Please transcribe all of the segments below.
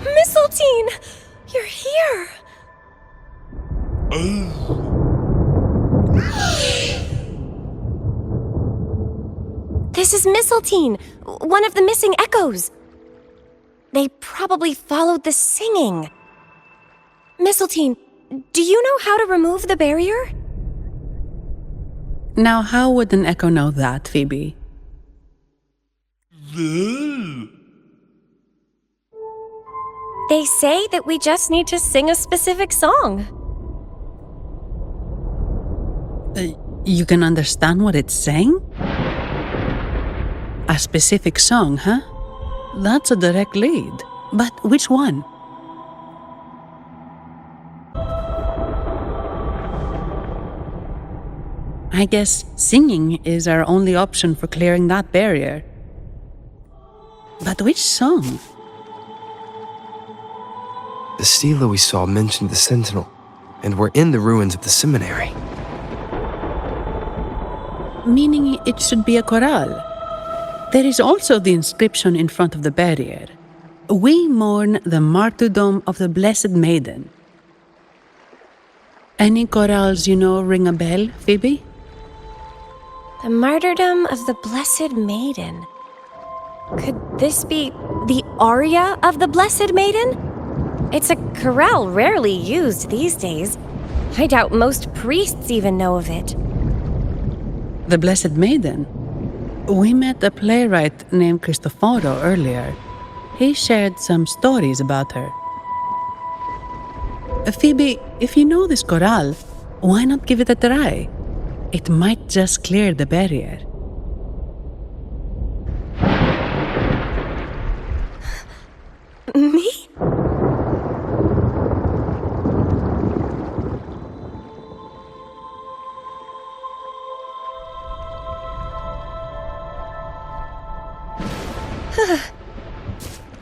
Mistletoe! You're here! This is Mistletoe, one of the missing echoes. They probably followed the singing. Mistletoe, do you know how to remove the barrier? Now, how would an echo know that, Phoebe? They say that we just need to sing a specific song. You can understand what it's saying? A specific song, huh? That's a direct lead. But which one? I guess singing is our only option for clearing that barrier. But which song? The stela we saw mentioned the Sentinel, and we're in the ruins of the seminary. Meaning it should be a chorale. There is also the inscription in front of the barrier. We mourn the martyrdom of the Blessed Maiden. Any chorales you know ring a bell, Phoebe? The martyrdom of the Blessed Maiden. Could this be the aria of the Blessed Maiden? It's a chorale rarely used these days. I doubt most priests even know of it. The Blessed Maiden? We met a playwright named Cristoforo earlier. He shared some stories about her. Phoebe, if you know this chorale, why not give it a try? It might just clear the barrier. Me?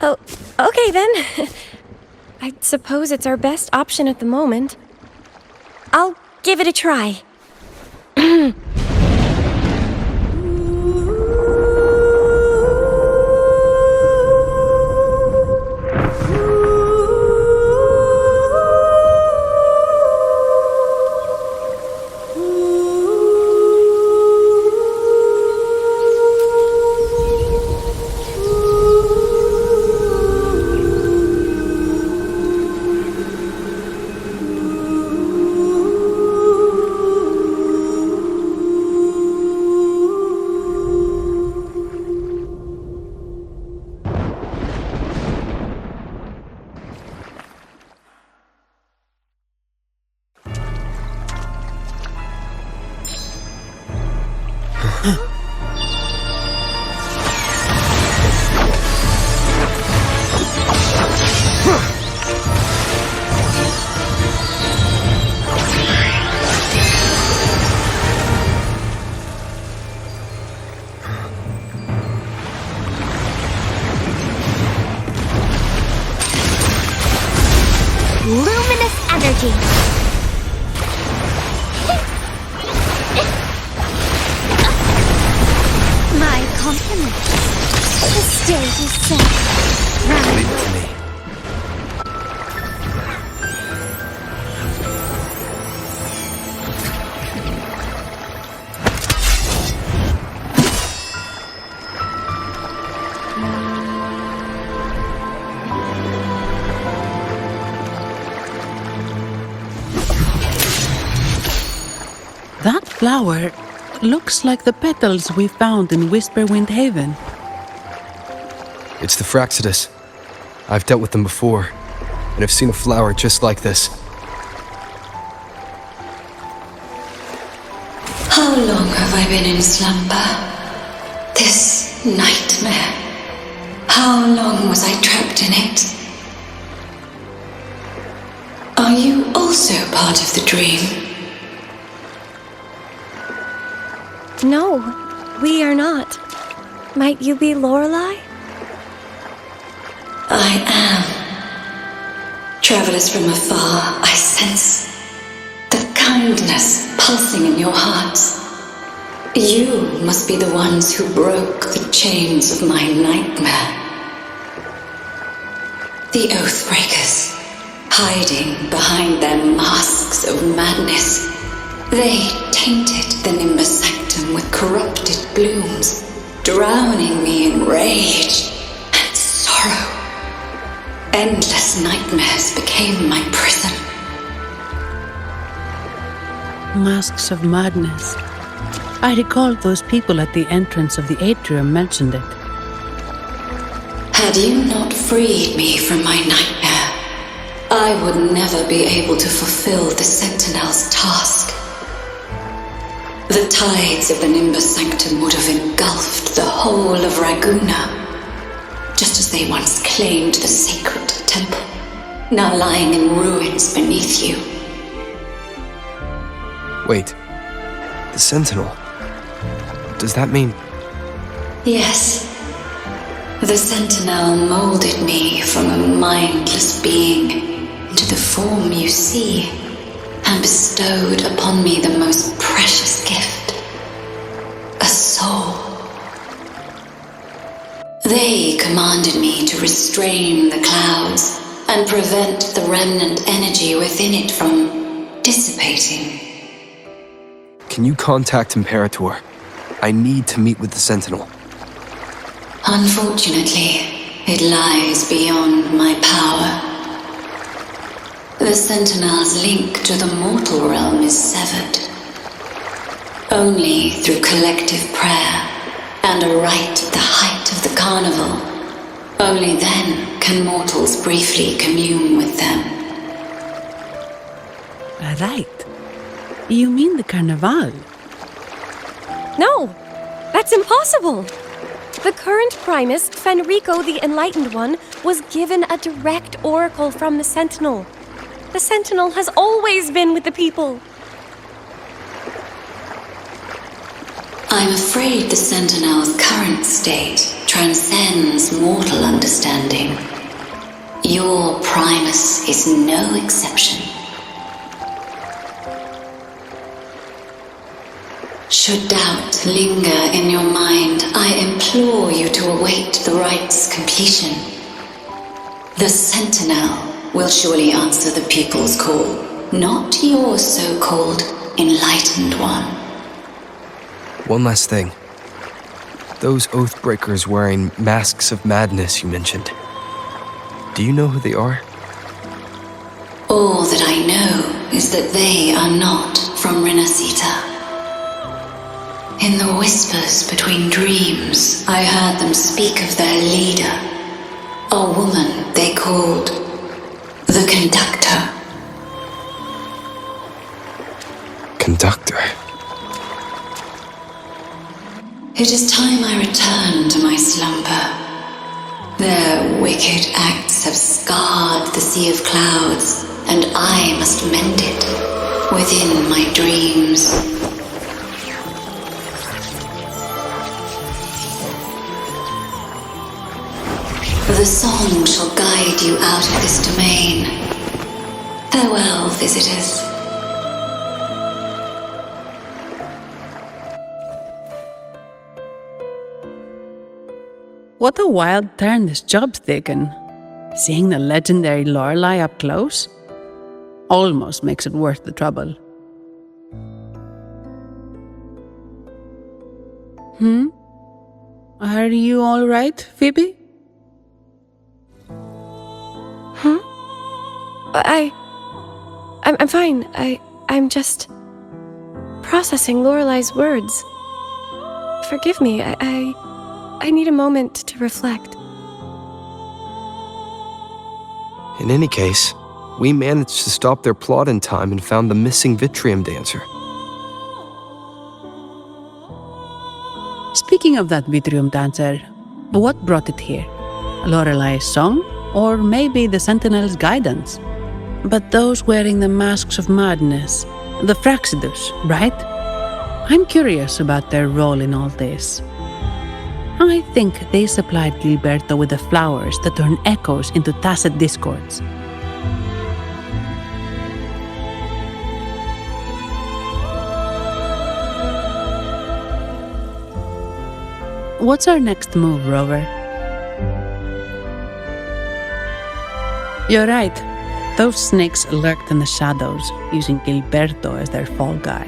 Oh, okay then. I suppose it's our best option at the moment. I'll give it a try. Luminous energy. My compliments. The stage is set. Leave it to me. That flower looks like the petals we found in Whisperwind Haven. It's the Fractsidus. I've dealt with them before, and I've seen a flower just like this. How long have I been in slumber? This nightmare. How long was I trapped in it? Are you also part of the dream? No, we are not. Might you be Lorelei? I am. Travelers from afar, I sense the kindness pulsing in your hearts. You must be the ones who broke the chains of my nightmare. The Oathbreakers, hiding behind their masks of madness. They tainted the Nimbus Sanctum with corrupted blooms, drowning me in rage and sorrow. Endless nightmares became my prison. Masks of madness. I recall those people at the entrance of the atrium mentioned it. Had you not freed me from my nightmare, I would never be able to fulfill the Sentinel's task. The tides of the Nimbus Sanctum would have engulfed the whole of Raguna, just as they once claimed the sacred temple, now lying in ruins beneath you. Wait. The Sentinel. Does that mean... Yes. The Sentinel molded me from a mindless being into the form you see, and bestowed upon me the most precious gift, a soul. They commanded me to restrain the clouds and prevent the remnant energy within it from dissipating. Can you contact Imperator? I need to meet with the Sentinel. Unfortunately, it lies beyond my power. The Sentinel's link to the mortal realm is severed. Only through collective prayer and a rite at the height of the carnival, only then can mortals briefly commune with them. Right. You mean the Carnival? No, that's impossible. The current Primus, Fenrico the Enlightened One, was given a direct oracle from the Sentinel. The Sentinel has always been with the people. I'm afraid the Sentinel's current state transcends mortal understanding. Your Primus is no exception. Should doubt linger in your mind, I implore you to await the rite's completion. The Sentinel will surely answer the people's call, not your so-called Enlightened One. One last thing. Those Oathbreakers wearing masks of madness you mentioned. Do you know who they are? All that I know is that they are not from Rinascita. In the whispers between dreams, I heard them speak of their leader, a woman they called the Conductor. Conductor? It is time I returned to my slumber. Their wicked acts have scarred the sea of clouds, and I must mend it within my dreams. The song shall guide you out of this domain. Farewell, visitors. What a wild turn this job's taken. Seeing the legendary Lorelei up close almost makes it worth the trouble. Are you all right, Phoebe? I'm fine. I'm just processing Lorelei's words. Forgive me. I need a moment to reflect. In any case, we managed to stop their plot in time and found the missing Vitrium dancer. Speaking of that Vitrium dancer, what brought it here? Lorelei's song? Or maybe the Sentinel's guidance? But those wearing the masks of madness, the Fractsidus, right? I'm curious about their role in all this. I think they supplied Gilberto with the flowers that turn echoes into tacit discords. What's our next move, Rover? You're right. Those snakes lurked in the shadows, using Gilberto as their fall guy.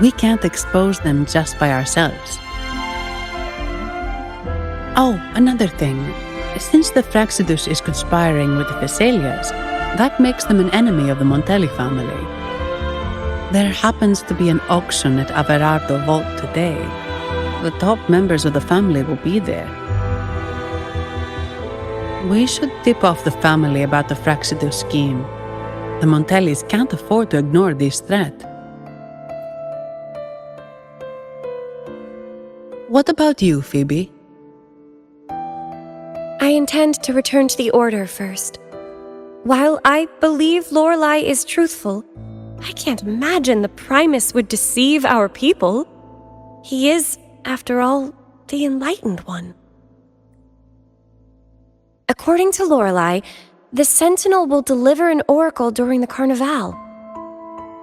We can't expose them just by ourselves. Oh, another thing. Since the Fractsidus is conspiring with the Thessalias, that makes them an enemy of the Montelli family. There happens to be an auction at Averardo Vault today. The top members of the family will be there. We should tip off the family about the Fractsidus scheme. The Montellis can't afford to ignore this threat. What about you, Phoebe? I intend to return to the Order first. While I believe Lorelei is truthful, I can't imagine the Primus would deceive our people. He is, after all, the Enlightened One. According to Lorelei, the Sentinel will deliver an oracle during the Carnival.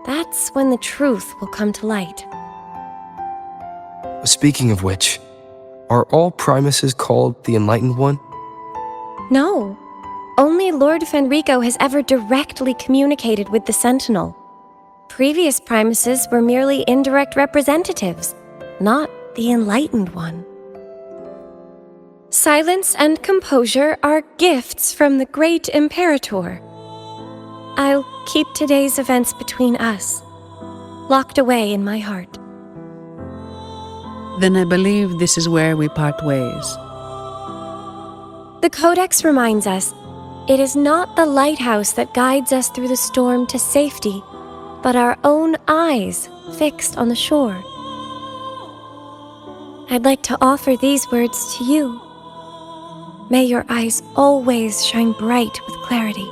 That's when the truth will come to light. Speaking of which, are all Primuses called the Enlightened One? No. Only Lord Fenrico has ever directly communicated with the Sentinel. Previous Primuses were merely indirect representatives, not the Enlightened One. Silence and composure are gifts from the great Imperator. I'll keep today's events between us, locked away in my heart. Then I believe this is where we part ways. The Codex reminds us, it is not the lighthouse that guides us through the storm to safety, but our own eyes fixed on the shore. I'd like to offer these words to you. May your eyes always shine bright with clarity.